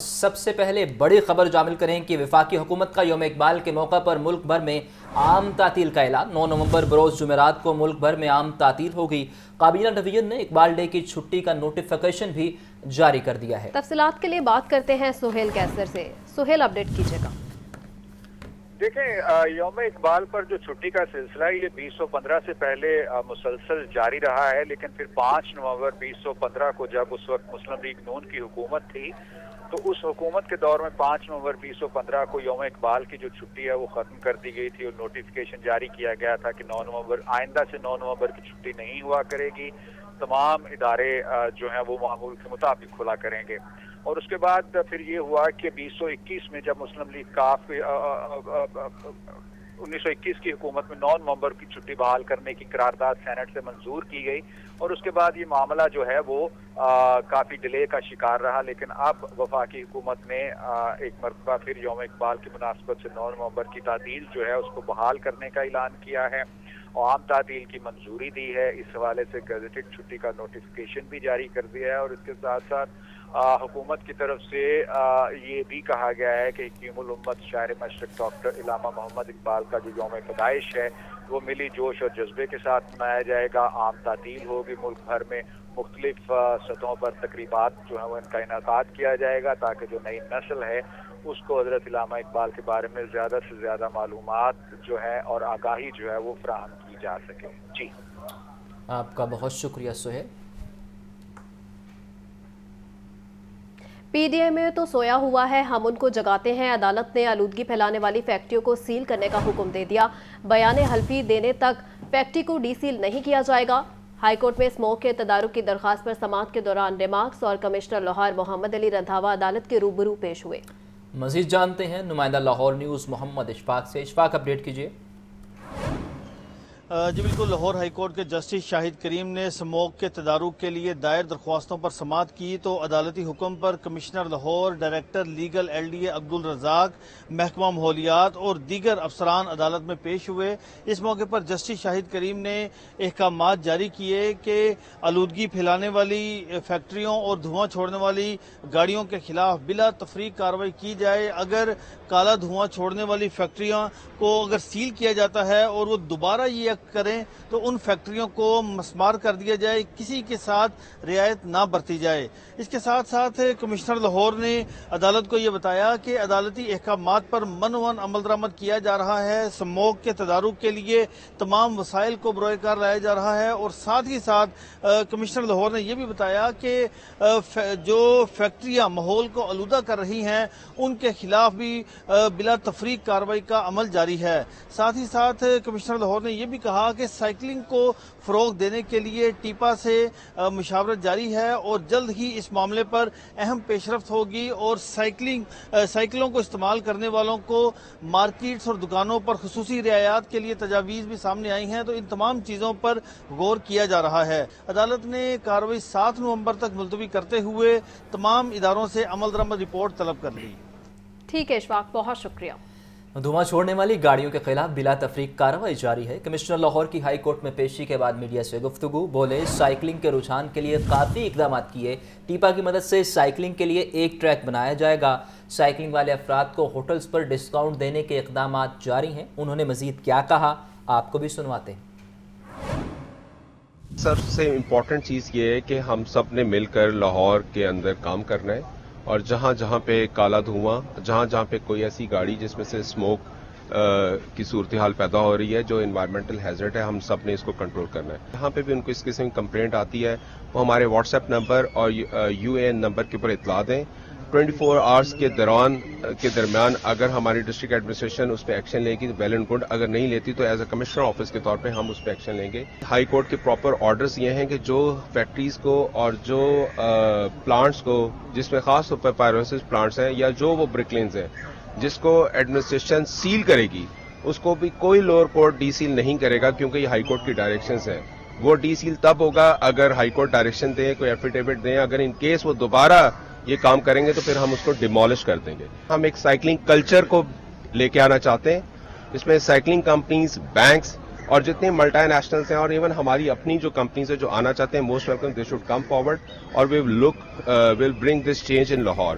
سب سے پہلے بڑی خبر شامل کریں کہ وفاقی حکومت کا یوم اقبال کے موقع پر ملک بھر میں عام تعطیل کا اعلان 9 نومبر بروز جمعرات کو ملک بھر میں عام تعطیل ہوگی۔ کابینہ ڈویژن نے اقبال ڈے کی چھٹی کا نوٹیفیکیشن بھی جاری کر دیا ہے۔ تفصیلات کے لیے بات کرتے ہیں سہیل کیسر سے۔ سہیل، اپڈیٹ کیجیے گا۔ دیکھیں، یوم اقبال پر جو چھٹی کا سلسلہ ہے یہ 2015 سے پہلے مسلسل جاری رہا ہے، لیکن پھر 5 نومبر 2015 کو جب اس وقت مسلم لیگ نون کی حکومت تھی تو اس حکومت کے دور میں 5 نومبر 2015 کو یوم اقبال کی جو چھٹی ہے وہ ختم کر دی گئی تھی اور نوٹیفیکیشن جاری کیا گیا تھا کہ 9 نومبر آئندہ سے 9 نومبر کی چھٹی نہیں ہوا کرے گی، تمام ادارے جو ہیں وہ معمول کے مطابق کھلا کریں گے۔ اور اس کے بعد پھر یہ ہوا کہ 2021 میں جب مسلم لیگ کاف 1921 کی حکومت میں 9 نومبر کی چھٹی بحال کرنے کی قرارداد سینٹ سے منظور کی گئی اور اس کے بعد یہ معاملہ جو ہے وہ کافی ڈیلے کا شکار رہا، لیکن اب وفاقی حکومت نے ایک مرتبہ پھر یوم اقبال کی مناسبت سے 9 نومبر کی تعطیل جو ہے اس کو بحال کرنے کا اعلان کیا ہے، عام تعطیل کی منظوری دی ہے۔ اس حوالے سے گزیٹڈ چھٹی کا نوٹیفیکیشن بھی جاری کر دیا ہے اور اس کے ساتھ ساتھ حکومت کی طرف سے یہ بھی کہا گیا ہے کہ حکیم الامت شاعر مشرق ڈاکٹر علامہ محمد اقبال کا جو یوم پیدائش ہے وہ ملی جوش اور جذبے کے ساتھ منایا جائے گا۔ عام تعطیل ہوگی، ملک بھر میں مختلف سطحوں پر تقریبات جو ہیں وہ ان کا انعقاد کیا جائے گا تاکہ جو نئی نسل ہے اس کو حضرت علامہ اقبال کے بارے میں زیادہ سے زیادہ معلومات جو ہے اور آگاہی جو ہے وہ فراہم کی جا سکے۔ جی، آپ کا بہت شکریہ سہیل۔ پی ڈی ایم میں تو سویا ہوا ہے، ہم ان کو جگاتے ہیں۔ عدالت نے آلودگی پھیلانے والی فیکٹریوں کو سیل کرنے کا حکم دے دیا۔ بیان حلفی دینے تک فیکٹری کو ڈی سیل نہیں کیا جائے گا۔ ہائی کورٹ میں اسموک کے تدارک کی درخواست پر سماعت کے دوران ریمارکس اور کمشنر لاہور محمد علی رندھاوا عدالت کے روبرو پیش ہوئے۔ مزید جانتے ہیں نمائندہ لاہور نیوز محمد اشفاق سے۔ اشفاق، اپڈیٹ کیجیے۔ جی بالکل، لاہور ہائی کورٹ کے جسٹس شاہد کریم نے اسموک کے تدارک کے لیے دائر درخواستوں پر سماعت کی تو عدالتی حکم پر commissioner Lahore, director legal L D A Abdul Razzaq, محکمہ ماحولیات اور دیگر افسران عدالت میں پیش ہوئے۔ اس موقع پر جسٹس شاہد کریم نے احکامات جاری کیے کہ آلودگی پھیلانے والی فیکٹریوں اور دھواں چھوڑنے والی گاڑیوں کے خلاف بلا تفریق کارروائی کی جائے۔ اگر کالا دھواں چھوڑنے والی فیکٹریاں کو اگر سیل کیا جاتا ہے اور وہ دوبارہ یہ کریں تو ان فیکٹریوں کو مسمار کر دیا جائے، کسی کے ساتھ رعایت نہ برتی جائے۔ اس کے ساتھ ساتھ کمشنر لاہور نے عدالت کو یہ بتایا کہ عدالتی احکامات پر منوان عمل درآمد کیا جا رہا ہے، اسموک کے تدارک کے لیے تمام وسائل کو بروئے کار لایا جا رہا ہے اور ساتھ ہی ساتھ کمشنر لاہور نے یہ بھی بتایا کہ جو فیکٹریاں ماحول کو آلودہ کر رہی ہیں ان کے خلاف بھی بلا تفریق کارروائی کا عمل جاری ہے۔ ساتھ ہی ساتھ کمشنر لاہور نے یہ بھی کہا کہ سائیکلنگ کو فروغ دینے کے لیے ٹیپا سے مشاورت جاری ہے اور جلد ہی اس معاملے پر اہم پیش رفت ہوگی اور سائیکلوں کو استعمال کرنے والوں کو مارکیٹس اور دکانوں پر خصوصی رعایات کے لیے تجاویز بھی سامنے آئی ہیں، تو ان تمام چیزوں پر غور کیا جا رہا ہے۔ عدالت نے کارروائی 7 نومبر تک ملتوی کرتے ہوئے تمام اداروں سے عمل درآمد رپورٹ طلب کر لی۔ ٹھیک ہے اشفاق، بہت شکریہ۔ دھواں چھوڑنے والی گاڑیوں کے خلاف بلا تفریق کارروائی جاری ہے۔ کمشنر لاہور کی ہائی کورٹ میں پیشی کے بعد میڈیا سے گفتگو، بولے سائیکلنگ کے رجحان کے لیے کافی اقدامات کیے، ٹیپا کی مدد سے سائیکلنگ کے لیے ایک ٹریک بنایا جائے گا، سائیکلنگ والے افراد کو ہوٹلز پر ڈسکاؤنٹ دینے کے اقدامات جاری ہیں۔ انہوں نے مزید کیا کہا، آپ کو بھی سنواتے ہیں۔ سب سے امپورٹنٹ چیز یہ ہے کہ ہم سب نے مل کر لاہور کے اندر کام کرنا ہے اور جہاں جہاں پہ کالا دھواں، جہاں جہاں پہ کوئی ایسی گاڑی جس میں سے اسموک کی صورتحال پیدا ہو رہی ہے جو انوائرمنٹل ہیزرڈ ہے، ہم سب نے اس کو کنٹرول کرنا ہے۔ جہاں پہ بھی ان کو اس قسم کی کمپلینٹ آتی ہے وہ ہمارے واٹس ایپ نمبر اور یو اے این نمبر کے اوپر اطلاع دیں۔ 24 آورس کے درمیان اگر ہماری ڈسٹرکٹ ایڈمنسٹریشن اس پہ ایکشن لے گی تو ویل اینڈ گڈ، اگر نہیں لیتی تو ایز اے کمشنر آفس کے طور پہ ہم اس پہ ایکشن لیں گے۔ ہائی کورٹ کے پراپر آرڈرز یہ ہیں کہ جو فیکٹریز کو اور جو پلانٹس کو جس میں خاص طور پر پائروسس پلانٹس ہیں یا جو وہ برک لینز ہیں جس کو ایڈمنسٹریشن سیل کرے گی اس کو بھی کوئی لوور کورٹ ڈی سیل نہیں کرے گا، کیونکہ یہ ہائی کورٹ کی ڈائریکشنز ہیں۔ وہ ڈی سیل تب ہوگا اگر ہائی کورٹ ڈائریکشن دیں، کوئی ایفیڈیوٹ دیں، اگر ان کیس وہ دوبارہ یہ کام کریں گے تو پھر ہم اس کو ڈیمالش کر دیں گے۔ ہم ایک سائیکلنگ کلچر کو لے کے آنا چاہتے ہیں، اس میں سائیکلنگ کمپنیز، بینکس اور جتنے ملٹی نیشنلز ہیں اور ایون ہماری اپنی جو کمپنیز ہیں جو آنا چاہتے ہیں، most welcome, they should come forward اور we will bring this change in Lahore.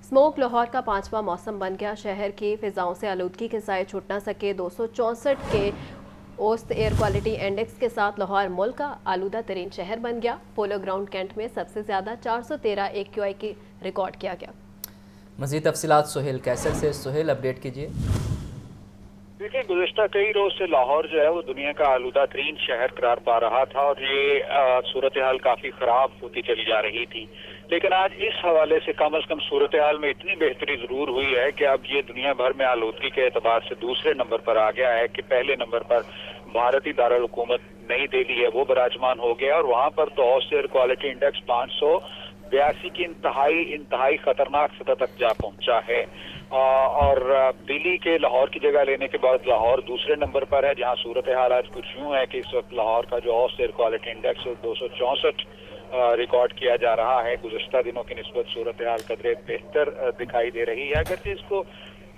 Smoke Lahore का 5वां मौसम बन गया। शहर की फिजाओं से आलूदगी के साए छूट न सके। 264 के औसत एयर क्वालिटी इंडेक्स के साथ लाहौर मुल्क का आलूदा तरीन शहर बन गया। पोलो ग्राउंड कैंट में सबसे ज़्यादा 413 AQI की रिकॉर्ड किया गया। मज़ीद तफसीलात सोहेल कैसर से। सोहेल, अपडेट कीजिए। देखिए, गुज़िश्ता कई रोज से लाहौर जो है वो दुनिया का आलूदा तरीन शहर करार पा रहा था और ये सूरत हाल काफी खराब होती चली जा रही थी, लेकिन आज इस हवाले से कम सूरत हाल में इतनी बेहतरी जरूर हुई है कि अब ये दुनिया भर में आलूदगी के एतबार से दूसरे नंबर पर आ गया है कि पहले नंबर पर भारतीय दारुल हुकूमत नई दिल्ली है वो विराजमान हो गया और वहां पर तो औसत एयर क्वालिटी इंडेक्स 582 की इंतहाई खतरनाक सतह तक जा पहुंचा है। और दिल्ली के लाहौर की जगह लेने के बाद लाहौर दूसरे नंबर पर है, जहां सूरत हाल आज कुछ यूं है कि इस वक्त लाहौर का जो औसत एयर क्वालिटी इंडेक्स 264 रिकॉर्ड किया जा रहा है। गुज़िश्ता दिनों की निस्बत सूरत हाल कदरे बेहतर दिखाई दे रही है, अगरचे इसको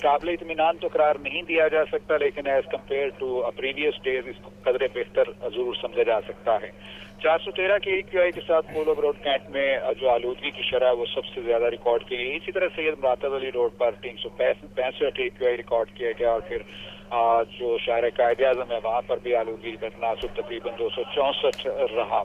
काबिल इत्मीनान तो करार नहीं दिया जा सकता, लेकिन as compare to previous days इसको कदरे बेहतर जरूर समझा जा सकता है। 413 के AQI के साथ पोलो ग्राउंड कैंट में जो आलूदगी की शरह वो सबसे ज्यादा रिकॉर्ड की गई। इसी तरह सैयद मुरातब अली रोड पर 365 AQI रिकॉर्ड किया गया और फिर जो शहर कायद-ए-आज़म है वहां पर भी आलूदगी का तनासुब तकरीबन 264 रहा।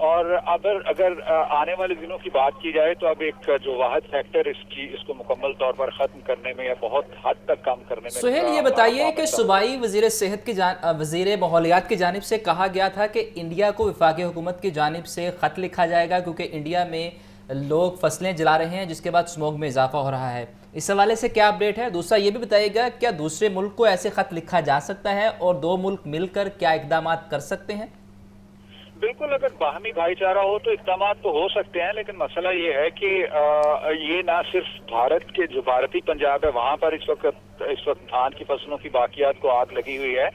और अगर आने वाले दिनों की बात की जाए तो अब एक जो वाहिद फैक्टर इसको मुकम्मल तौर पर खत्म करने में या बहुत हद तक कम करने में। सोहेल, ये बताइए कि सूबाई वज़ीर सेहत की वज़ीर माहौलियात की जानिब से कहा गया था कि इंडिया को वफाकी हुकूमत की जानिब से ख़त लिखा जाएगा क्योंकि इंडिया में लोग फसलें जला रहे हैं जिसके बाद स्मोक में इजाफा हो रहा है। इस हवाले से क्या अपडेट है? दूसरा ये भी बताइएगा, क्या दूसरे मुल्क को ऐसे ख़त लिखा जा सकता है और दो मुल्क मिलकर क्या इक़दाम कर सकते हैं? बिल्कुल, अगर बाहमी भाईचारा हो तो इक़दाम तो हो सकते हैं, लेकिन मसला ये है कि ये ना सिर्फ भारत के जो भारतीय पंजाब है वहां पर इस वक्त धान की फसलों की बाकियात को आग लगी हुई है,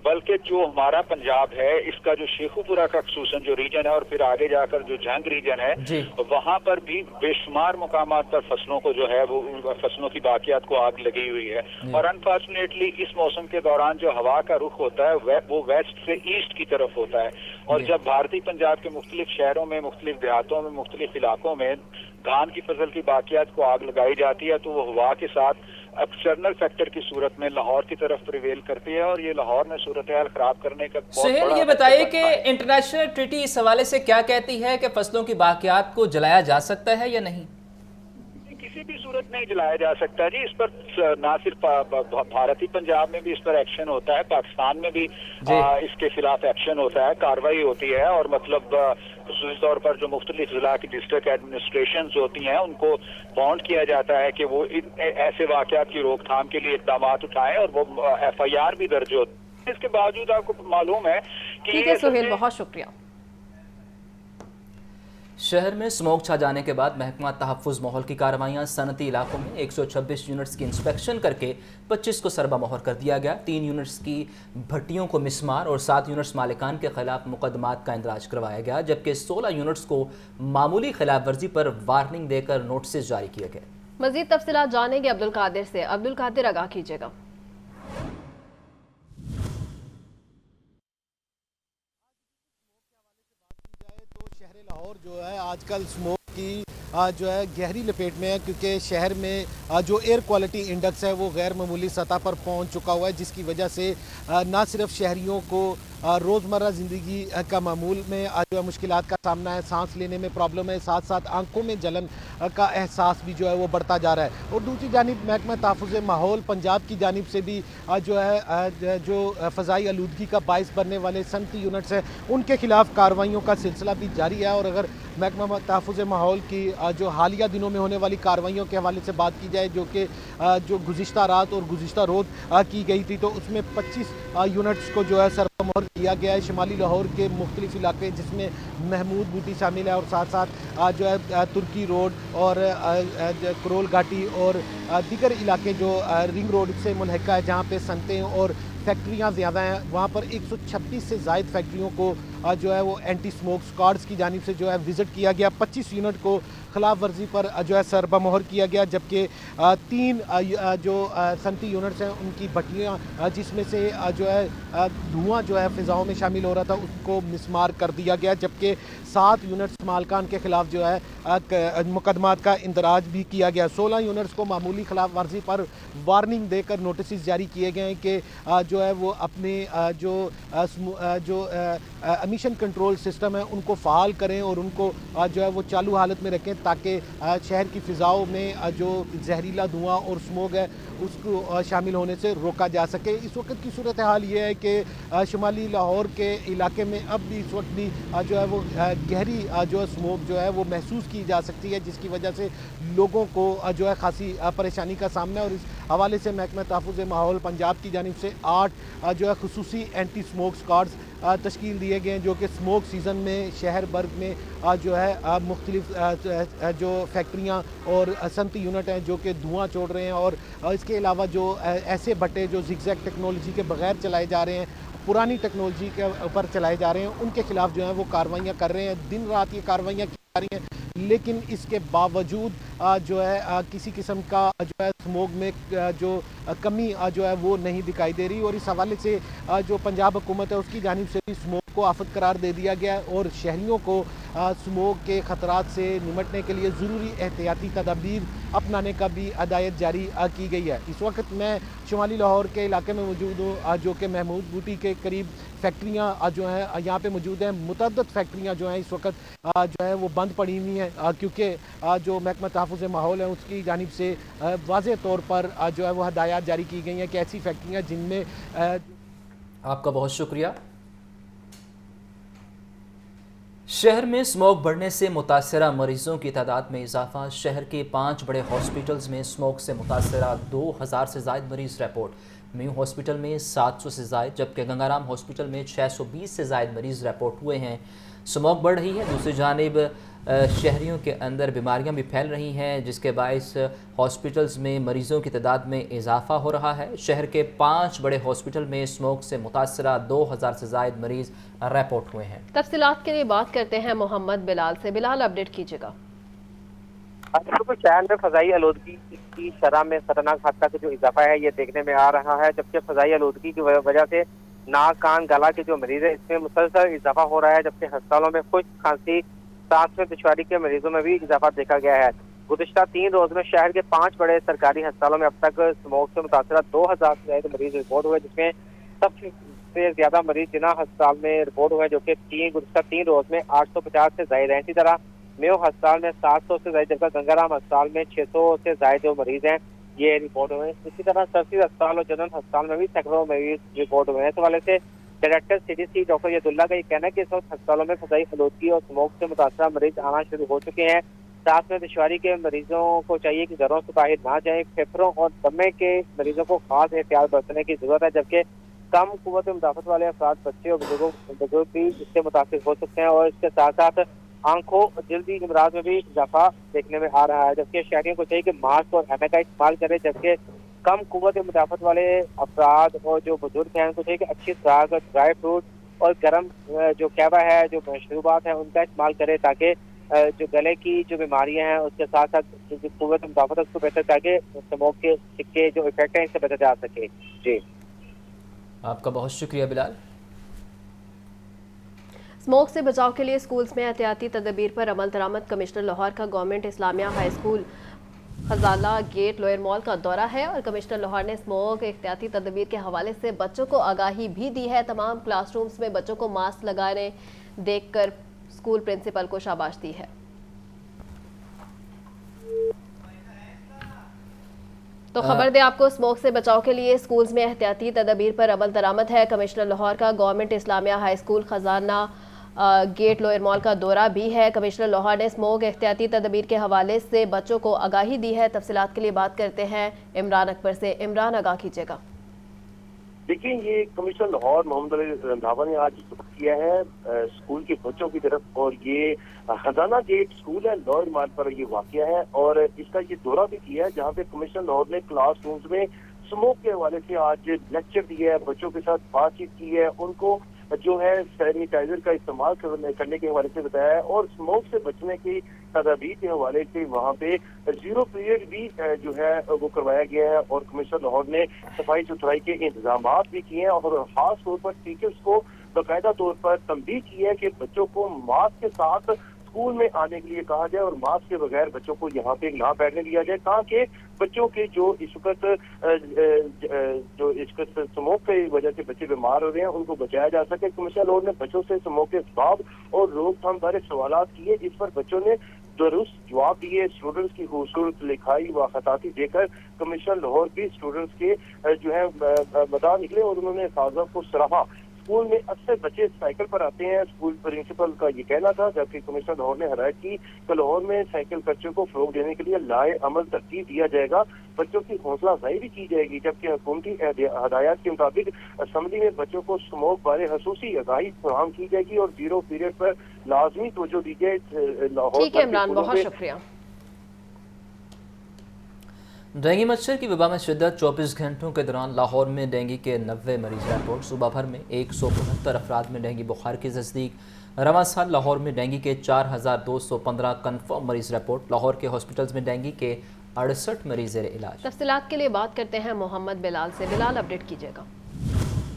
बल्कि जो हमारा पंजाब है इसका जो शेखुपुरा का खसूसन जो रीजन है और फिर आगे जाकर जो जंग रीजन है वहां पर भी बेशुमार मुकामात पर फसलों को जो है वो फसलों की बाकियात को आग लगी हुई है। और अनफॉर्चुनेटली इस मौसम के दौरान जो हवा का रुख होता है वो वेस्ट से ईस्ट की तरफ होता है और जब भारतीय पंजाब के मुख्तलिफ शहरों में, मुख्तलिफ देहातों में, मुख्तलिफ इलाकों में धान की फसल की बाकियात को आग लगाई जाती है तो वो हवा के साथ एक्सटर्नल फैक्टर की सूरत में लाहौर की तरफ प्रिवेल करती है और ये लाहौर में सूरत हाल खराब करने का सोहेल, ये बताइए कि इंटरनेशनल ट्रीटी इस हवाले से क्या कहती है कि फसलों की बाकियात को जलाया जा सकता है या नहीं? किसी भी सूरत नहीं जलाया जा सकता जी। इस पर ना सिर्फ भारतीय पंजाब में भी इस पर एक्शन होता है, पाकिस्तान में भी इसके खिलाफ एक्शन होता है, कार्रवाई होती है और मतलब खास तौर पर जो मुख्तलिफ जिला की डिस्ट्रिक्ट एडमिनिस्ट्रेशन होती हैं उनको बॉन्ड किया जाता है कि वो ऐसे वाकयात की रोकथाम के लिए इक़दाम उठाएं और वो FIR भी दर्ज होती है। इसके बावजूद आपको मालूम है कि ठीक है सोहेल, बहुत शुक्रिया। शहर में स्मोक छा जाने के बाद महकमा तहफ़्फ़ुज़ माहौल की कार्रवाइयाँ सनती इलाकों में 126 यूनिट्स की इंस्पेक्शन करके 25 को सरबा मोहर कर दिया गया। 3 यूनिट्स की भट्टियों को मिसमार और 7 यूनिट्स मालिकान के खिलाफ मुकदमात का इंदराज करवाया गया, जबकि 16 यूनिट्स को मामूली खिलाफ वर्जी पर वार्निंग देकर नोटिस जारी किए गए। मज़ीद तफसीलात जानेंगे अब्दुल कादिर से। अब्दुल कादिर, आगाह कीजिएगा। शहर लाहौर जो है आजकल स्मोक की जो है गहरी लपेट में है, क्योंकि शहर में जो एयर क्वालिटी इंडेक्स है वो गैर मामूली सतह पर पहुंच चुका हुआ है, जिसकी वजह से ना सिर्फ शहरियों को रोज़मर्रा ज़िंदगी का मामूल में जो है मुश्किलात का सामना है, सांस लेने में प्रॉब्लम है, साथ साथ आंखों में जलन का एहसास भी जो है वो बढ़ता जा रहा है। और दूसरी जानिब महकमा तहफ़्फ़ुज़ माहौल पंजाब की जानिब से भी जो है जो फ़ज़ाई आलूदगी का बाइस बनने वाले सनती यूनिट्स हैं उनके खिलाफ कार्रवाइयों का सिलसिला भी जारी है। और अगर महकमा तहफ़्फ़ुज़ माहौल की जो हालिया दिनों में होने वाली कार्रवाइयों के हवाले से बात की जाए, जो कि जो गुज़िश्ता रात और गुज़िश्ता रोज़ की गई थी, तो उसमें 25 यूनिट्स को जो है सरबमोहर किया गया है। शुमाली लाहौर के मुख्तलिफ इलाके जिसमें महमूद बूटी शामिल है और साथ साथ जो है तुर्की रोड और करोल घाटी और दीगर इलाके जो रिंग रोड से मुल्हिका है, जहाँ पे सनतें और फैक्ट्रियाँ ज़्यादा हैं, वहाँ पर 126 से ज़ायद फैक्ट्रियों को जो है वो एंटी स्मोक स्क्वाड्स की जानिब से जो है विज़िट किया गया। 25 यूनिट को खिलाफ वर्जी पर जो है सरबमोहर किया गया, जबकि 3 जो सनती यूनिट्स हैं उनकी भट्टियाँ जिसमें से जो है धुआं जो है फ़िज़ाओं में शामिल हो रहा था उसको मिसमार कर दिया गया, जबकि 7 यूनिट्स मालकान के ख़िलाफ़ जो है मुकदमात का इंदराज भी किया गया। 16 यूनिट्स को मामूली खिलाफ वर्जी पर वार्निंग देकर नोटिस जारी किए गए हैं कि जो है वो अपने जो एमिशन कंट्रोल सिस्टम है उनको फ़ाल करें और उनको जो है वो चालू हालत में रखें, ताकि शहर की फ़िज़ाओं में जो जहरीला धुआं और स्मोग है उसको शामिल होने से रोका जा सके। इस वक्त की सूरत हाल ये है कि शुमाली लाहौर के इलाके में अब भी इस वक्त भी जो है वो गहरी जो स्मोक जो है वो महसूस की जा सकती है, जिसकी वजह से लोगों को जो है खासी परेशानी का सामना है। और इस हवाले से महकमा तहफ़्फ़ुज़ माहौल पंजाब की जानिब से 8 जो है खुसूसी एंटी स्मोक स्क्वाड्स तश्कील दिए गए हैं, जो कि स्मोक सीज़न में शहर भर में जो है मुख्तलिफ जो फैक्ट्रियाँ और सनती यूनिट हैं जो कि धुआं छोड़ रहे हैं, और इसके अलावा जो ऐसे भट्टे जो ज़िगज़ैग टेक्नोलॉजी के बगैर चलाए जा रहे हैं, पुरानी टेक्नोलॉजी के ऊपर चलाए जा रहे हैं, उनके खिलाफ जो है वो कार्रवाइयाँ कर रहे हैं। दिन रात ये कार्रवाइयाँ की जा रही हैं, लेकिन इसके बावजूद जो है किसी किस्म का जो है स्मोक में जो कमी जो है वो नहीं दिखाई दे रही। और इस हवाले से जो पंजाब हुकूमत है उसकी जानिब से भी स्मोक को आफत करार दे दिया गया है और शहरियों को स्मोक के ख़तरात से निमटने के लिए ज़रूरी एहतियाती तदाबीर अपनाने का भी हदायत जारी की गई है। इस वक्त मैं शुमाली लाहौर के इलाके में मौजूद हूँ, जो कि महमूद बूटी के करीब फैक्ट्रियाँ जो हैं यहाँ पे मौजूद हैं। मुतअद्दिद फैक्ट्रियाँ जो हैं इस वक्त जो है वो बंद पड़ी हुई हैं, क्योंकि जो महकमा तहफ़्फ़ुज़ माहौल है उसकी जानिब से वाज़ेह तौर पर जो है वो हदायत जारी की गई हैं कि ऐसी फैक्ट्रियाँ जिनमें आपका बहुत शुक्रिया। शहर में स्मोक बढ़ने से मुतासरा मरीजों की तादाद में इजाफा। शहर के 5 बड़े हॉस्पिटल्स में स्मोक से मुतासरा 2000 से ज़ायद मरीज़ रिपोर्ट। म्यू हॉस्पिटल में 700 से ज़ायद, जबकि गंगाराम हॉस्पिटल में 620 से ज़ायद मरीज़ रिपोर्ट हुए हैं। स्मोक बढ़ रही है, दूसरी जानिब शहरियों के अंदर बीमारियां भी फैल रही हैं, जिसके बायस हॉस्पिटल्स में मरीज़ों की तादाद में इजाफा हो रहा है। शहर के 5 बड़े हॉस्पिटल में स्मोक से मुतासरा 2000 से ज़ायद मरीज़ रिपोर्ट हुए हैं। तफसीलात के लिए बात करते हैं मोहम्मद बिलाल से। बिलाल, अपडेट कीजिएगा। शहर में फ़ज़ाई आलूदगी की शरह में खतरनाक हद तक जो इजाफा है ये देखने में आ रहा है, जबकि फ़ज़ाई आलूदगी की वजह से नाक कान गला के जो मरीज़ है इसमें मुसलसल इजाफा हो रहा है, जबकि अस्पतालों में खुश्क खांसी सांस में दुश्वारी के मरीजों में भी इजाफा देखा गया है। गुज़िश्ता 3 रोज में शहर के 5 बड़े सरकारी अस्पतालों में अब तक स्मोक से मुतासरा 2000 से ज्यादा मरीज रिपोर्ट हुए, जिसमें सबसे ज्यादा मरीज जिना अस्पताल में रिपोर्ट हुए जो कि गुज़िश्ता 3 रोज में 850 से ज्यादा है। इसी तरह मेयो अस्पताल में 700 से ज्यादा, जबकि गंगाराम अस्पताल में 600 से ज्यादा जो मरीज हैं ये रिपोर्ट हुए। इसी तरह सरसी अस्पताल और जनरल अस्पताल में भी सैकड़ों मरीज रिपोर्ट हुए हैं। इस वाले से डायरेक्टर CDC डॉक्टर यदुल्ला का ये कहना है कि इस वक्त अस्पतालों में फ़ज़ाई आलूदगी और स्मोक से मुतासरा मरीज आना शुरू हो चुके हैं। सांस में दुश्वारी के मरीजों को चाहिए कि घरों से बाहर ना जाएं। फेफड़ों और दमे के मरीजों को खास एहतियात बरतने की जरूरत है, जबकि कम कुव्वत मुदाफ़त वाले अफराद, बच्चे और बुजुर्ग भी इससे मुतासिर हो सकते हैं। और इसके साथ साथ आंखों और जल्दी अमराज में भी इजाफा देखने में आ रहा है, जबकि शहरियों को चाहिए कि मास्क और हैमे का इस्तेमाल करें, जबकि कम कुव्वत मुदाफ़त वाले अफराद और जो बुजुर्ग हैं उनको चाहिए कि अच्छी खुराक, ड्राई फ्रूट और गर्म जो कहवा है, जो मशरूबात हैं उनका इस्तेमाल करें, ताकि जो गले की जो बीमारियां हैं उसके साथ साथ जो कुव्वत मुदाफ़त उसको बेहतर करके स्मोक के सिक्के जो इफेक्ट है इससे बेहतर जा सके। जी, आपका बहुत शुक्रिया बिलाल। स्मोक से बचाव के लिए स्कूल्स में एहतियाती तदबीर पर अमल दरामद। कमिश्नर लाहौर का गवर्नमेंट इस्लामिया हाई स्कूल खजाना गेट लोअर मॉल का दौरा है और कमिश्नर लाहौर ने स्मोक एहतियाती तदबीर के हवाले से बच्चों को आगाही भी दी है। तमाम क्लासरूम्स में बच्चों को मास्क लगाने देखकर स्कूल प्रिंसिपल को शाबाश दी है। तो खबर दे आपको, स्मोक से बचाव के लिए स्कूल्स में एहतियाती तदबीर पर अमल दरामद है। कमिश्नर लाहौर का गवर्नमेंट इस्लामिया हाई स्कूल खजाना गेट लोअर मॉल का दौरा भी है। कमिश्नर लाहौर ने स्मोक एहतियाती तदबीर के हवाले से बच्चों को आगाही दी है। तफसीलात के लिए बात करते हैं इमरान अकबर से। इमरान, आगाह कीजिएगा। देखिए, ये कमिश्नर लाहौर मोहम्मद अली रंधावा ने आज किया है स्कूल के बच्चों की तरफ, और ये खजाना गेट स्कूल है लोअर मॉल पर ये वाक़या है, और इसका ये दौरा भी किया है जहाँ पे कमिश्नर लाहौर ने क्लास रूम्स में स्मोक के हवाले से आज लेक्चर दिया है, बच्चों के साथ बातचीत की है, उनको जो है सैनिटाइजर का इस्तेमाल करने के हवाले से बताया है और स्मोक से बचने की तदाबीर के हवाले से वहाँ पे 0 पीरियड भी जो है वो करवाया गया है और कमिश्नर लाहौर ने सफाई सुथराई के इंतजाम भी किए हैं और खास तौर पर टीचर्स को बाकायदा तौर पर तंबीह की है कि बच्चों को मास्क के साथ स्कूल में आने के लिए कहा जाए और मास्क के बगैर बच्चों को यहाँ पे ना बैठने दिया जाए ताकि बच्चों के जो इस वक्त स्मोक की वजह से बच्चे बीमार हो रहे हैं उनको बचाया जा सके। कमिश्नर लाहौर ने बच्चों से स्मोक के असबाब और रोकथाम बारे सवाल किए जिस पर बच्चों ने दुरुस्त जवाब दिए। स्टूडेंट्स की खूबसूरत लिखाई व खताती देकर कमिश्नर लाहौर भी स्टूडेंट्स के जो है मैदान निकले और उन्होंने हिफाजत को सराहा। स्कूल में अक्सर बच्चे साइकिल पर आते हैं, स्कूल प्रिंसिपल का ये कहना था, जबकि कमिश्नर लाहौर ने हिदायत की कि लाहौर में साइकिल कल्चर को फरोग देने के लिए लाए अमल तरतीब दिया जाएगा, बच्चों की हौसला अफजाई भी की जाएगी। जबकि हुकूमती हदायत के मुताबिक असम्बली में बच्चों को स्मोक बारे खसूसी आगाही फराहम की जाएगी और 0 पीरियड पर लाजमी तवज्जो दी जाए। ठीक है इमरान, बहुत शुक्रिया। डेंगू मच्छर की वबा में शिद्दत। 24 घंटों के दौरान लाहौर में डेंगू के 90 मरीज रिपोर्ट। सुबह भर में 169 अफराद में डेंगू बुखार की तस्दीक। रवां साल लाहौर में डेंगू के 4215 कन्फर्म मरीज रिपोर्ट। लाहौर के हॉस्पिटल्स में डेंगू के 68 मरीज ज़ेर इलाज। तफसीलात के लिए बात करते हैं मोहम्मद बिलाल से। बिलाल, अपडेट कीजिएगा।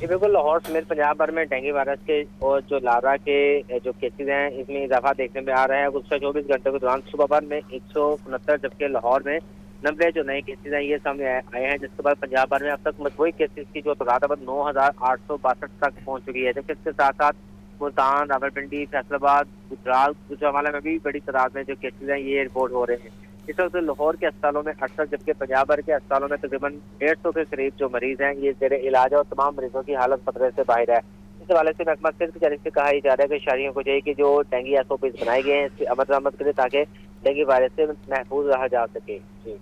बिल्कुल, लाहौर समेत पंजाब भर में डेंगू वायरस के और जो लार्वा के जो केसेज हैं इसमें इजाफा देखने में आ रहा है। गुज़श्ता 24 घंटों के दौरान सुबह भर में 169 जबकि लाहौर में 90 जो नए केसेज हैं ये सामने आए हैं, जिसके बाद पंजाब भर में अब तक मजबूरी केसेज की जो तादाद 9862 तक पहुंच चुकी है। जबकि इसके साथ साथ मुल्तान, रावलपिंडी, फैसलाबाद, गुजरावाला में भी बड़ी तादाद में जो केसेज हैं ये रिपोर्ट हो रहे हैं। इस वक्त लाहौर के अस्पतालों में 68 जबकि पंजाब भर के अस्पतालों में तकरीबन 150 के करीब जो मरीज हैं ये ज़ेर इलाज है और तमाम मरीजों की हालत खतरे से बाहर है। इस हवाले से महकमा सेहत की जानिब से कहा जा रहा है कि शहरियों को चाहिए कि जो डेंगू SOPs बनाए गए हैं इसकी अमल दरामद करें ताकि डेंगू वायरस से महफूज रहा जा सके। जी,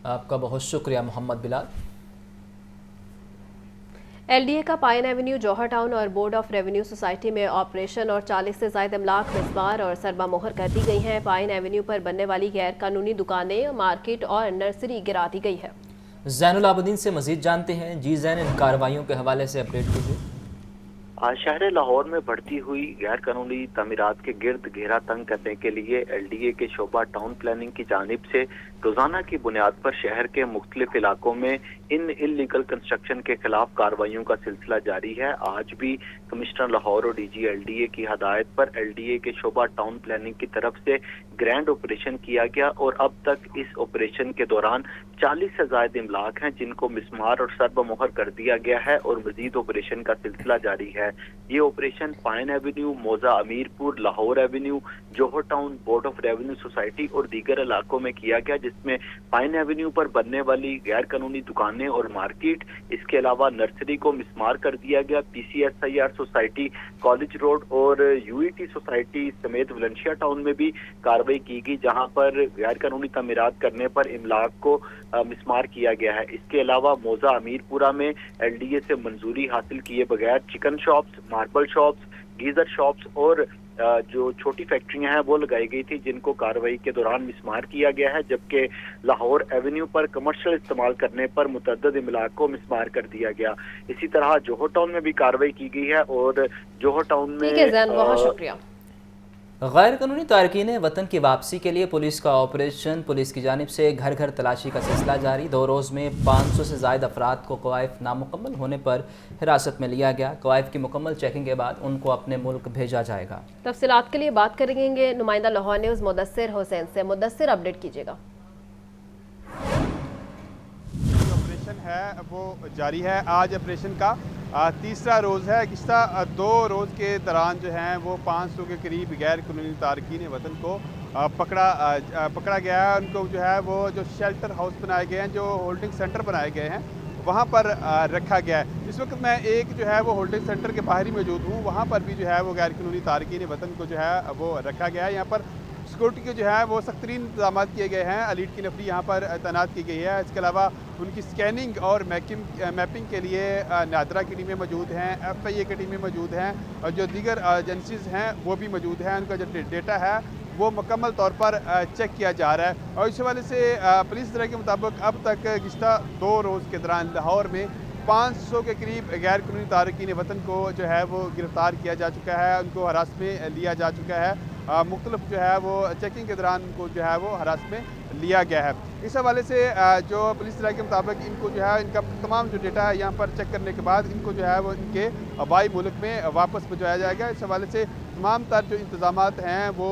आपका बहुत शुक्रिया मोहम्मद बिलाल। LDA का पाइन एवेन्यू, जौहर टाउन और बोर्ड ऑफ रेवेन्यू सोसाइटी में ऑपरेशन और 40 से ज़ायद अमलाक मिसमार और सरबा मोहर कर दी गई हैं। पाइन एवेन्यू पर बनने वाली गैर कानूनी दुकानें, मार्केट और नर्सरी गिरा दी गई है। ज़ैनुल आबदीन से मजीद जानते हैं। जी ज़ैन, इन कार्रवाइयों के हवाले से अपडेट कीजिए। शहर लाहौर में बढ़ती हुई गैर कानूनी तमीरात के गिर्द घेरा तंग करने के लिए LDA के शोबा टाउन प्लानिंग की जानिब से रोजाना की बुनियाद पर शहर के मुख्तलिफ इलाकों में इन इलीगल कंस्ट्रक्शन के खिलाफ कार्रवाइयों का सिलसिला जारी है। आज भी कमिश्नर लाहौर और DG LDA की हदायत पर LDA के शोबा टाउन प्लानिंग की तरफ से ग्रैंड ऑपरेशन किया गया और अब तक इस ऑपरेशन के दौरान 40 से ज्यादा इमलाक हैं जिनको मिसमार और सर्ब मोहर कर दिया गया है और मजीद ऑपरेशन का सिलसिला जारी है। ये ऑपरेशन पाइन एवेन्यू, मौजा Amirpur, Lahore Avenue, Johar Town, Board of Revenue Society और दीगर इलाकों में किया गया, जिसमें पाइन एवेन्यू पर बनने वाली गैर कानूनी दुकानें और मार्केट, इसके अलावा नर्सरी को मिसमार कर दिया गया। PCSIR सोसाइटी, कॉलेज रोड और UET सोसाइटी समेत वलेंशिया टाउन में भी कार्रवाई की गई जहां पर गैर कानूनी तमीरात करने पर इमलाक को मिसमार किया गया है। इसके अलावा मौजा अमीरपुरा में LDA से मंजूरी हासिल किए बगैर chicken shops, marble shops, geyser shops और जो छोटी फैक्ट्रियां हैं वो लगाई गई थी जिनको कार्रवाई के दौरान मिसमार किया गया है। जबकि लाहौर एवेन्यू पर कमर्शियल इस्तेमाल करने पर मुतअद्दिद इमलाक को मिसमार कर दिया गया। इसी तरह जौहर टाउन में भी कार्रवाई की गई है और जौहर टाउन में बहुत शुक्रिया। गैर कानूनी तारकीन वतन की वापसी के लिए पुलिस का ऑपरेशन। पुलिस की जानिब से घर घर तलाशी का सिलसिला जारी। 2 रोज़ में 500 से ज़ायद अफराद को कवायफ नामुकम्मल होने पर हिरासत में लिया गया। कवायफ की मुकम्मल चेकिंग के बाद उनको अपने मुल्क भेजा जाएगा। तफसीलात के लिए बात करेंगे नुमाइंदा लाहौर न्यूज़ मुदस्सिर हुसैन से। मुदस्सिर, अपडेट कीजिएगा। ऑपरेशन है वो जारी है। आज ऑपरेशन का तीसरा रोज़ है। पिछला 2 रोज़ के दौरान जो हैं वो 500 के करीब गैर कानूनी तारकीन वतन को पकड़ा गया है। उनको जो है वो जो शेल्टर हाउस बनाए गए हैं, जो होल्डिंग सेंटर बनाए गए हैं, वहाँ पर रखा गया है। इस वक्त मैं एक जो है वो होल्डिंग सेंटर के बाहर ही मौजूद हूँ। वहाँ पर भी जो है वो गैर कानूनी तारकीन वतन को जो है वो रखा गया है। यहाँ पर सिक्योरिटी के जो है वो सख्त तरीन इंतजाम किए गए हैं। एलीट की नफरी यहाँ पर तैनात की गई है। इसके अलावा उनकी स्कैनिंग और मैपिंग के लिए नादरा की टीमें मौजूद हैं, FIA की टीमें मौजूद हैं और जो दीगर एजेंसीज़ हैं वो भी मौजूद हैं। उनका जो डेटा है वो मुकम्मल तौर पर चेक किया जा रहा है। और इस हवाले से पुलिस इदारे के मुताबिक अब तक पिछला 2 रोज़ के दौरान लाहौर में 500 کے قریب غیر قانونی تارکین وطن کو جو ہے وہ گرفتار کیا جا چکا ہے، ان کو حراست میں لیا جا چکا ہے، مختلف جو ہے وہ چیکنگ کے دوران ان کو جو ہے وہ حراست میں لیا گیا ہے۔ اس حوالے سے جو پولیس رائے کے مطابق ان کو جو ہے ان کا تمام جو ڈیٹا ہے یہاں پر چیک کرنے کے بعد ان کو جو ہے وہ ان کے آبائی ملک میں واپس بھجوایا جائے گا۔ اس حوالے سے تمام تر جو انتظامات ہیں وہ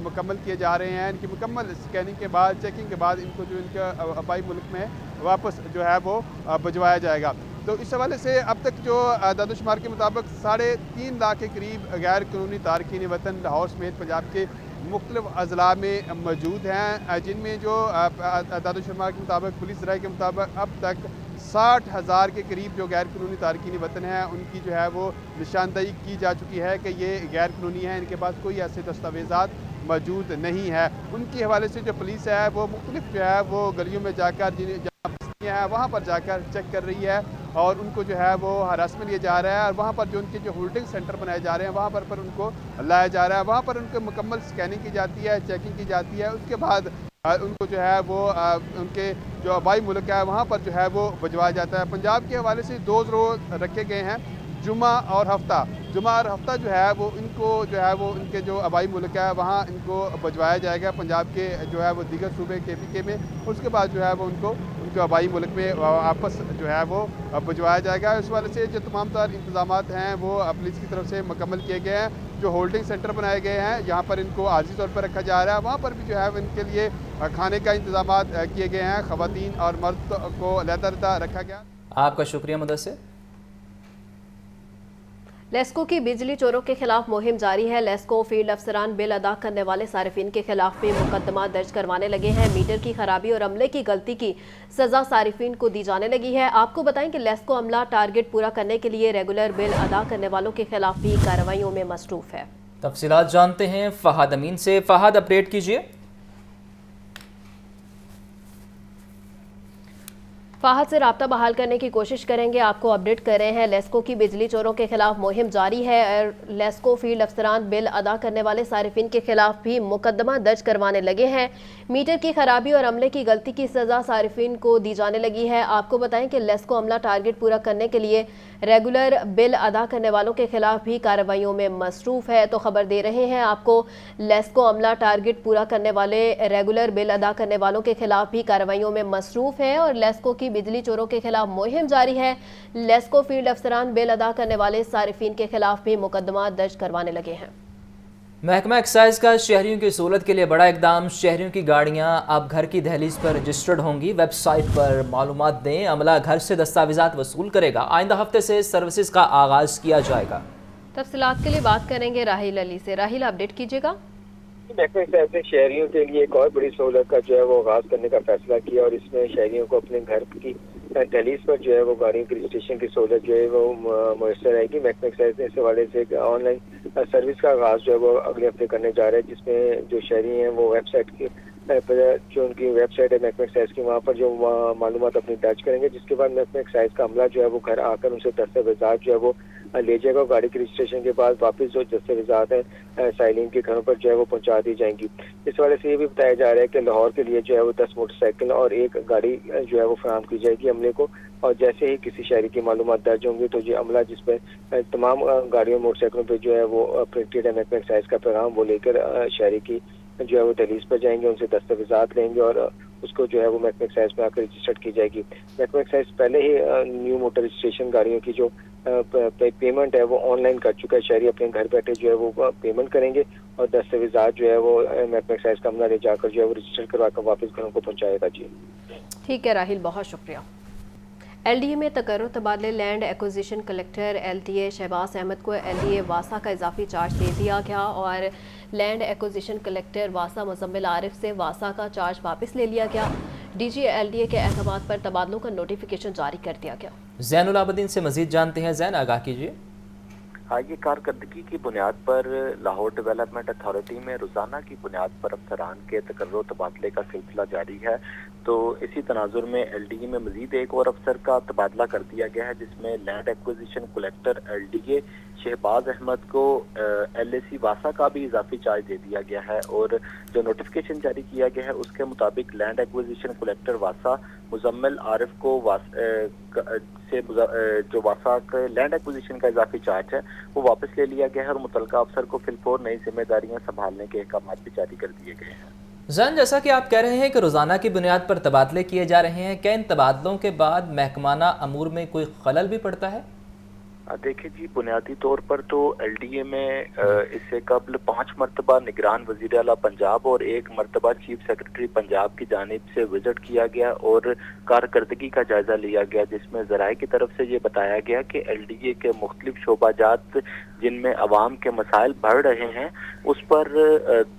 مکمل کیے جا رہے ہیں، ان کی مکمل اسکیننگ کے بعد چیکنگ کے بعد ان کو جو ان کے آبائی ملک میں واپس جو ہے وہ بھجوایا جائے گا۔ تو اس حوالے سے اب تک جو اعداد و شمار کے مطابق 3.5 لاکھ کے قریب غیر قانونی تارکین وطن لاہور سمیت پنجاب کے مختلف اضلاع میں موجود ہیں، جن میں جو اعداد و شمار کے مطابق پولیس رائے کے مطابق اب تک 60,000 کے قریب جو غیر قانونی تارکین وطن ہیں ان کی جو ہے وہ نشاندہی کی جا چکی ہے کہ یہ غیر قانونی ہیں، ان کے پاس کوئی ایسے دستاویزات موجود نہیں ہے۔ ان کے حوالے سے جو پولیس ہے وہ مختلف جو ہے وہ گلیوں میں جا کر جہاں بستیاں ہیں وہاں پر جا کر چیک کر رہی ہے اور ان کو جو ہے وہ ہراس میں لیا جا رہا ہے، اور وہاں پر جو ان کے جو ہولڈنگ سینٹر بنائے جا رہے ہیں وہاں پر ان کو لایا جا رہا ہے، وہاں پر ان کو مکمل سکیننگ کی جاتی ہے، چیکنگ کی جاتی ہے، اس کے بعد ان کو جو ہے وہ ان کے جو آبائی ملک ہے وہاں پر جو ہے وہ بھجوایا جاتا ہے۔ پنجاب کے حوالے سے 2 روز رکھے گئے ہیں، جمعہ اور ہفتہ جو ہے وہ ان کو جو ہے وہ ان کے جو آبائی ملک ہے وہاں ان کو بھجوایا جائے گا پنجاب کے جو ہے وہ دیگر صوبے KPK میں، اس کے بعد جو ہے وہ ان کے آبائی ملک میں واپس جو ہے وہ بھجوایا جائے گا۔ اس والے سے جو تمام تر انتظامات ہیں وہ پولیس کی طرف سے مکمل کیے گئے ہیں، جو ہولڈنگ سینٹر بنائے گئے ہیں یہاں پر ان کو عارضی طور پر رکھا جا رہا ہے، وہاں پر بھی جو ہے ان کے لیے کھانے کا انتظامات کیے گئے ہیں، خواتین اور مرد کو علیحدہ رکھا گیا۔ آپ کا شکریہ مدثر۔ لیسکو کی بجلی چوروں کے خلاف مہم جاری ہے۔ لیسکو فیلڈ افسران بل ادا کرنے والے صارفین کے خلاف بھی مقدمات درج کروانے لگے ہیں۔ میٹر کی خرابی اور عملے کی غلطی کی سزا صارفین کو دی جانے لگی ہے۔ آپ کو بتائیں کہ لیسکو عملہ ٹارگٹ پورا کرنے کے لیے ریگولر بل ادا کرنے والوں کے خلاف بھی کارروائیوں میں مصروف ہے۔ تفصیلات جانتے ہیں فہد امین سے۔ فہد، اپڈیٹ کیجیے۔ فہد سے رابطہ بحال کرنے کی کوشش کریں گے، آپ کو اپڈیٹ کر رہے ہیں لیسکو کی بجلی چوروں کے خلاف مہم جاری ہے اور لیسکو فیلڈ افسران بل ادا کرنے والے صارفین کے خلاف بھی مقدمہ درج کروانے لگے ہیں۔ میٹر کی خرابی اور عملے کی غلطی کی سزا صارفین کو دی جانے لگی ہے۔ آپ کو بتائیں کہ لیسکو عملہ ٹارگٹ پورا کرنے کے لیے ریگولر بل ادا کرنے والوں کے خلاف بھی کارروائیوں میں مصروف ہے، تو خبر دے رہے ہیں آپ کو لیسکو عملہ ٹارگٹ پورا کرنے والے ریگولر بل ادا کرنے والوں کے خلاف بھی کارروائیوں میں مصروف ہے اور لیسکو کی بجلی چوروں کے خلاف مہم جاری ہے۔ لیسکو فیلڈ افسران بل ادا کرنے والے صارفین کے خلاف بھی مقدمات درج کروانے لگے ہیں۔ محکمہ ایکسائز کا شہریوں کی سہولت کے لیے بڑا اقدام۔ شہریوں کی گاڑیاں اب گھر کی دہلیز پر رجسٹرڈ ہوں گی۔ ویب سائٹ پر معلومات دیں، عملہ گھر سے دستاویزات وصول کرے گا۔ آئندہ ہفتے سے سروسز کا آغاز کیا جائے گا۔ تفصیلات کے لیے بات کریں گے راہیل علی سے۔ راہیل، اپڈیٹ کیجیے گا۔ محکمہ ایکسائز نے شہریوں کے لیے ایک اور بڑی سہولت کا جو ہے وہ آغاز کرنے کا فیصلہ کیا اور اس میں شہریوں کو اپنے گھر کی دہلیز پر جو ہے وہ گاڑیوں کی رجسٹریشن کی سہولت جو ہے وہ میسر آئے گی۔ محکمہ ایکسائز نے اس حوالے سے آن لائن سروس کا آغاز جو ہے وہ اگلے ہفتے کرنے جا رہے ہیں، جس میں جو شہری ہیں وہ ویب سائٹ کی جو ان کی ویب سائٹ ہے محکمہ ایکسائز کی، وہاں پر جو معلومات اپنی درج کریں گے، جس کے بعد محکمہ ایکسائز کا عملہ جو ہے وہ گھر آ کر ان سے دستاویزات جو ہے وہ لے جائے گا۔ گاڑی کی رجسٹریشن کے بعد واپس جو دستاویزات ہیں سائلین کے گھروں پر جو ہے وہ پہنچا دی جائیں گی۔ اس حوالے سے یہ بھی بتایا جا رہا ہے کہ لاہور کے لیے جو ہے وہ 10 موٹر سائیکل اور 1 گاڑی جو ہے وہ فراہم کی جائے گی عملے کو، اور جیسے ہی کسی شہری کی معلومات درج ہوں گی تو یہ عملہ جس پہ تمام گاڑیوں موٹر سائیکلوں پہ جو ہے وہ پرنٹڈ ہے محکمہ ایکسائز کا پیغام، وہ لے کر شہری کی جو ہے وہ دہلیز پر جائیں گے، ان سے دستاویزات لیں گے اور اس کو جو ہے وہ محکمہ ایکسائز میں آ کر رجسٹرڈ کی جائے گی۔ محکمہ ایکسائز پہلے ہی نیو موٹر رجسٹریشن گاڑیوں کی جو پیمنٹ ہے وہ آن لائن کر چکا ہے۔ شہری اپنے گھر بیٹھے جو ہے وہ پیمنٹ کریں گے اور دستاویزات جو ہے وہ محکمہ ایکسائز کا عملہ لے جا کر جو ہے وہ رجسٹر کروا کر واپس گھروں کو پہنچائے گا۔ جی ٹھیک ہے راہیل، بہت شکریہ۔ LDA میں تقرر تبادلے land acquisition collector LDA Shahbaz Ahmad کو LDA واسا کا اضافی چارج دے دیا گیا اور لینڈ ایکوزیشن کلیکٹر واسا مزمل عارف سے واسا کا چارج واپس لے لیا گیا۔ DG LDA کے احکامات پر تبادلوں کا نوٹیفیکیشن جاری کر دیا گیا۔ زین العابدین سے مزید جانتے ہیں۔ زین، آگاہ کیجیے۔ یہ کارکردگی کی بنیاد پر لاہور ڈیولپمنٹ اتھارٹی میں روزانہ کی بنیاد پر افسران کے تقرر تبادلے کا سلسلہ جاری ہے، تو اسی تناظر میں LDA میں مزید ایک اور افسر کا تبادلہ کر دیا گیا ہے، جس میں land acquisition collector LDA Shahbaz Ahmad کو LAC واسا کا بھی اضافی چارج دے دیا گیا ہے، اور جو نوٹیفیکیشن جاری کیا گیا ہے اس کے مطابق لینڈ ایکوزیشن کلیکٹر واسا مزمل عارف کو سے جو وفاق لینڈ ایکوزیشن کا اضافی چارج ہے وہ واپس لے لیا گیا ہے اور متعلقہ افسر کو فی الفور نئی ذمہ داریاں سنبھالنے کے احکامات بھی جاری کر دیے گئے ہیں۔ زین، جیسا کہ آپ کہہ رہے ہیں کہ روزانہ کی بنیاد پر تبادلے کیے جا رہے ہیں، کیا ان تبادلوں کے بعد محکمانہ امور میں کوئی خلل بھی پڑتا ہے؟ دیکھیں جی، بنیادی طور پر تو ایل ڈی اے میں اس سے قبل 5 مرتبہ نگران وزیر اعلیٰ پنجاب اور 1 مرتبہ چیف سیکرٹری پنجاب کی جانب سے وزٹ کیا گیا اور کارکردگی کا جائزہ لیا گیا، جس میں ذرائع کی طرف سے یہ بتایا گیا کہ ایل ڈی اے کے مختلف شعبہ جات جن میں عوام کے مسائل بڑھ رہے ہیں اس پر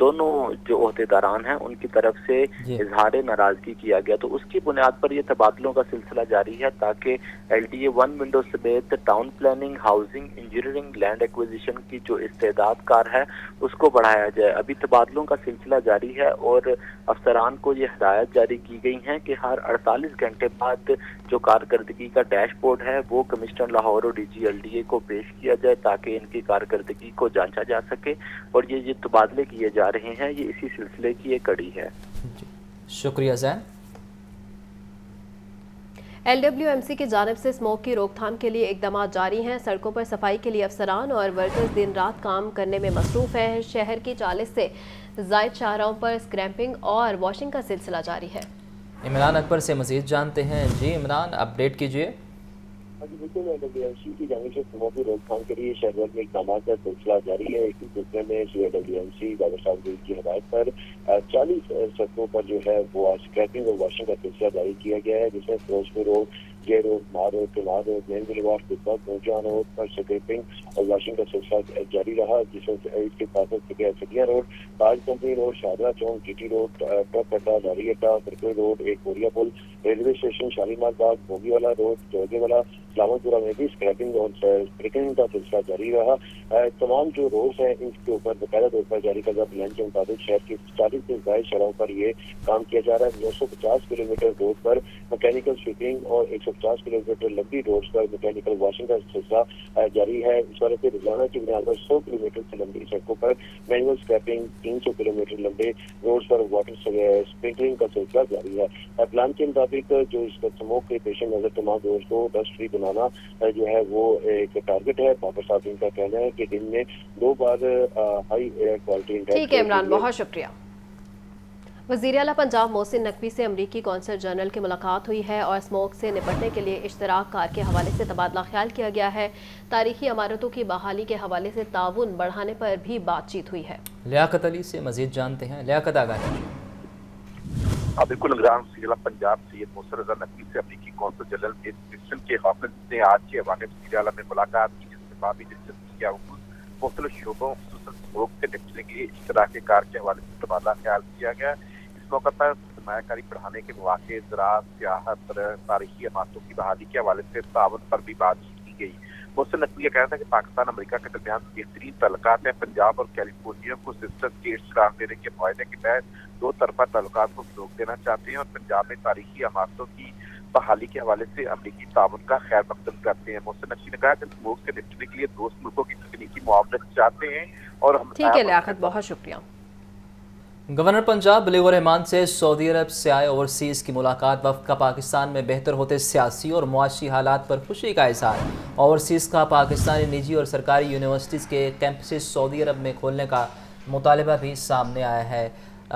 دونوں جو عہدیداران ہیں ان کی طرف سے اظہار ناراضگی کیا گیا، تو اس کی بنیاد پر یہ تبادلوں کا سلسلہ جاری ہے تاکہ ایل ڈی اے 1 ونڈو سمیت town planning, housing, engineering, land acquisition کی جو استعداد کار ہے اس کو بڑھایا جائے۔ ابھی تبادلوں کا سلسلہ جاری ہے اور افسران کو یہ ہدایت جاری کی گئی ہیں کہ ہر 48 گھنٹے بعد جو کارکردگی کا ڈیش بورڈ ہے وہ کمشنر لاہور اور D G L D A کو پیش کیا جائے تاکہ ان کی کارکردگی کو جانچا جا سکے، اور یہ تبادلے کیے جا رہے ہیں یہ اسی سلسلے کی ایک کڑی ہے۔ شکریہ زین۔ ایل ڈبلیو ایم سی کی جانب سے اسموک کی روک تھام کے لیے اقدامات جاری ہیں۔ سڑکوں پر صفائی کے لیے افسران اور ورکرز دن رات کام کرنے میں مصروف ہیں۔ شہر کی 40 سے زائد شاہراہوں پر اسکریپنگ اور واشنگ کا سلسلہ جاری ہے۔ عمران اکبر سے مزید جانتے ہیں۔ جی عمران، اپڈیٹ کیجیے۔ جی بالکل، ایل ڈبلیو ایم سی کی جانب سے اسموک کی روک تھام کے لیے شہر بھر میں اقدامات کا سلسلہ جاری ہے۔ اسی سلسلے میں L W M C doctor صاحب کی ہدایت پر 40 سڑکوں پر جو ہے وہ اسکریپنگ اور واشنگ کا سلسلہ جاری کیا گیا ہے، جس میں فیروزپور روڈ، جے روڈ، مار روڈ، کنار روڈ، مین بلیوارڈ، پوجان روڈ پر اسکریپنگ اور واشنگ کا سلسلہ جاری رہا، جس میں اس کے ساتھ سٹیا روڈ، تاج کمپنی روڈ، شاہدرہ چوک، جی ٹی روڈ، ٹرک اڈا، داری اڈا، سرکل روڈ، ایک کوریا پل، railway station, Shalimar Bagh, bogie والا روڈ، جوگے والا، سلامت پورہ میں بھی اسکریپنگ اور اسپریکنگ کا سلسلہ جاری رہا۔ تمام جو روڈز ہیں ان کے اوپر باقاعدہ طور پر جاری کردہ پلان کے مطابق شہر کی 40 سے زائد شہروں پر یہ کام کیا جا رہا ہے۔ 950 کلو میٹر روڈ پر میکینیکل سویپنگ اور 150 کلو میٹر لمبی روڈز پر میکینیکل واشنگ کا سلسلہ جاری ہے۔ اس وجہ سے روزانہ کی بنیاد پر 100 کلو میٹر سے لمبی سڑکوں پر مینول اسکریپنگ، 300 کلو میٹر لمبے روڈز پر واٹر اسپرنکلنگ کا سلسلہ جاری ہے۔ پلان کے مطابق جو اس اسموک کے پیش نظر تمام روڈز کو ڈسٹ فری بنانا جو ہے وہ ایک ٹارگٹ ہے۔ بابر صاحب ان کا کہنا ہے کہ دن میں 2 بار ہائی ایئر کوالٹی انڈیکس۔ ٹھیک ہے عمران، بہت شکریہ۔ وزیر اعلیٰ پنجاب محسن نقوی سے امریکی قونصل جنرل کی ملاقات ہوئی ہے اور اسموک سے نپٹنے کے لیے اشتراک کار کے حوالے سے تبادلہ خیال کیا گیا ہے۔ تاریخی عمارتوں کی بحالی کے حوالے سے تعاون بڑھانے پر بھی بات چیت ہوئی ہے۔ لیاقت علی سے مزید جانتے ہیں۔ لیاقت، آگاہ کیجیے۔ بالکل، نگران وزیر اعلیٰ پنجاب سید محسن رضا نقوی سے امریکی قونصل جنرل کرسٹن کے ہاکنز نے آج کے حوالے میں وزیر اعلیٰ میں ملاقات کی، جس میں بابی دلچسپی کیا مختلف شعبوں خصوصاً اسموک سے نپٹنے کے لیے اشتراک کار کے حوالے سے تبادلہ خیال کیا گیا۔ اس موقع پر سرمایہ کاری بڑھانے کے مواقع، زراعت، سیاحت، تاریخی عمارتوں کی بحالی کے حوالے سے تعاون پر بھی بات چیت کی گئی۔ محسن نقوی کا کہنا تھا کہ پاکستان امریکہ کے درمیان بہترین تعلقات ہیں۔ پنجاب اور کیلیفورنیا کو سسٹر اسٹیٹس قرار دینے کے معاہدے کے تحت 2 طرفہ تعلقات کو فروغ دینا چاہتے ہیں اور پنجاب میں تاریخی عمارتوں کی بحالی کے حوالے سے امریکی تعاون کا خیر مقدم کرتے ہیں۔ محسن نقوی نے کہا کہ اسموک سے نپٹنے کے لیے دوست ملکوں کی تکنیکی معاونت چاہتے ہیں اور ہم۔ ٹھیک ہے لیاقت، بہت شکریہ۔ گورنر پنجاب بلیغ الرحمان سے سعودی عرب سے آئے اوورسیز کی ملاقات۔ وفد کا پاکستان میں بہتر ہوتے سیاسی اور معاشی حالات پر خوشی کا اظہار۔ اوورسیز کا پاکستانی نجی اور سرکاری یونیورسٹیز کے کیمپسز سعودی عرب میں کھولنے کا مطالبہ بھی سامنے آیا ہے۔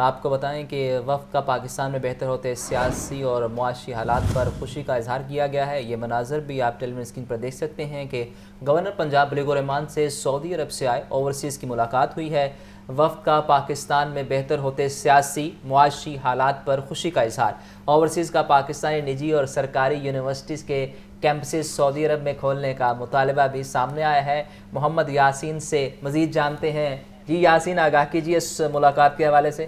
آپ کو بتائیں کہ وفد کا پاکستان میں بہتر ہوتے سیاسی اور معاشی حالات پر خوشی کا اظہار کیا گیا ہے۔ یہ مناظر بھی آپ ٹیلی ویژن اسکرین پر دیکھ سکتے ہیں کہ گورنر پنجاب بلیغ الرحمان سے سعودی عرب سے آئے اوورسیز کی ملاقات ہوئی ہے۔ وفد کا پاکستان میں بہتر ہوتے سیاسی معاشی حالات پر خوشی کا اظہار۔ اوورسیز کا پاکستانی نجی اور سرکاری یونیورسٹیز کے کیمپسز سعودی عرب میں کھولنے کا مطالبہ بھی سامنے آیا ہے۔ محمد یاسین سے مزید جانتے ہیں۔ جی یاسین، آگاہ کیجیے اس ملاقات کے حوالے سے۔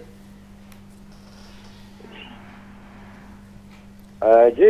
جی،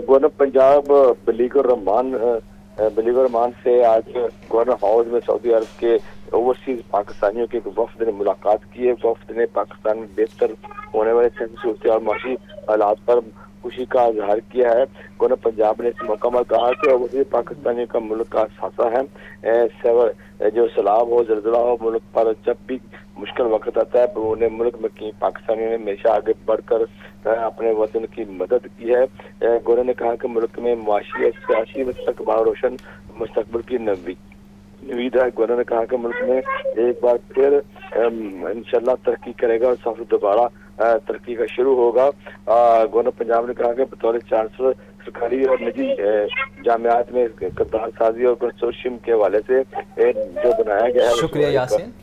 گورنر پنجاب بلیغ الرحمان سے آج گورنر ہاؤس میں سعودی عرب کے اوورسیز پاکستانیوں کے وفد نے ملاقات کی ہے۔ وفد نے پاکستان میں بہتر ہونے والے صورت اور معاشی حالات پر خوشی کا اظہار کیا ہے۔ گورنر پنجاب نے اس موقع پر کہا کہ اوورسیز پاکستانیوں کا ملک کا اثاثہ ہے۔ جو سیلاب ہو، زلزلہ ہو، ملک پر جب بھی मुश्किल वक्त आता है, उन्हें मुल्क में की पाकिस्तानियों ने हमेशा आगे बढ़कर अपने वतन की मदद की है। गवर्नर ने कहा कि मुल्क में मुआशी सियासी मुस्तकबिल रोशन मुस्तकबिल की उम्मीद है। गवर्नर ने कहा कि मुल्क में एक बार फिर इंशाल्लाह तरक्की करेगा और सफर दोबारा तरक्की का शुरू होगा। गवर्नर पंजाब ने कहा कि बतौर चांसलर सरकारी और निजी जामियात में किरदार साजी और कंसोर्शियम के हवाले से जो बनाया गया है। शुक्रिया यासीन।